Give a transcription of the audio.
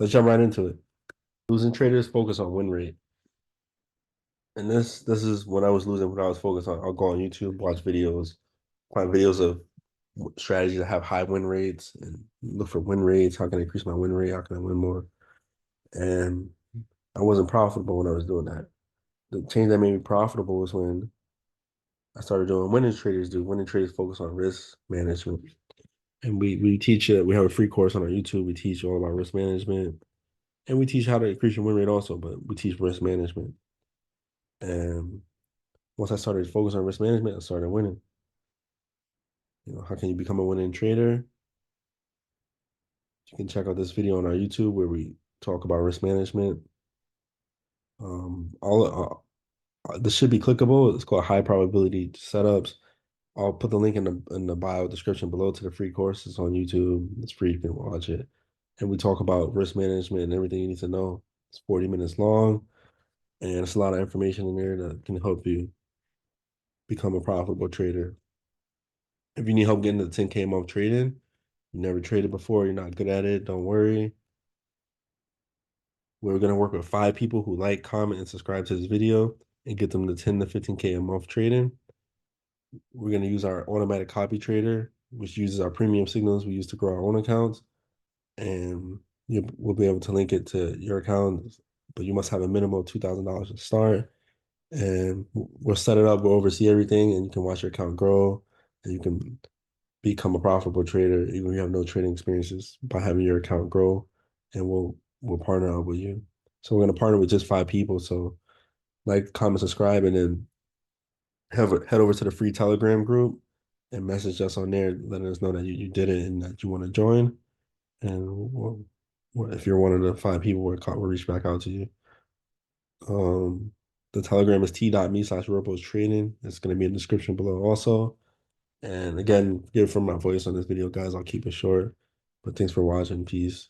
let's jump right into it. Losing traders focus on win rate. And this is when I was losing, what I was focused on. I'll go on YouTube, watch videos, find videos of strategies that have high win rates and look for win rates. How can I increase my win rate? How can I win more? And I wasn't profitable when I was doing that. The change that made me profitable was when I started doing winning traders do. Winning traders focus on risk management. And we teach it. We have a free course on our YouTube. We teach all about risk management. And we teach how to increase your win rate also, but we teach risk management. And once I started focusing on risk management, I started winning. How can you become a winning trader? You can check out this video on our YouTube where we talk about risk management. All this should be clickable. It's called high probability setups. I'll put the link in the bio description below to the free course. It's on YouTube. It's free. You can watch it. And we talk about risk management and everything you need to know. It's 40 minutes long, and it's a lot of information in there that can help you become a profitable trader. If you need help getting to the 10K a month trading, you never traded before, you're not good at it, don't worry. We're going to work with 5 people who like, comment, and subscribe to this video and get them to 10 to 15K a month trading. We're going to use our automatic copy trader, which uses our premium signals we use to grow our own accounts. And we'll be able to link it to your account, but you must have a minimum of $2,000 to start. And we'll set it up, we'll oversee everything, and you can watch your account grow, and you can become a profitable trader even if you have no trading experiences by having your account grow, and we'll partner up with you. So we're gonna partner with just 5 people. So like, comment, subscribe, and then head over to the free Telegram group and message us on there, letting us know that you did it and that you want to join. And if you're one of the 5 people, we'll reach back out to you. The Telegram is t.me/robostraining. It's gonna be in the description below also. And again, forgive for my voice on this video, guys. I'll keep it short. But thanks for watching. Peace.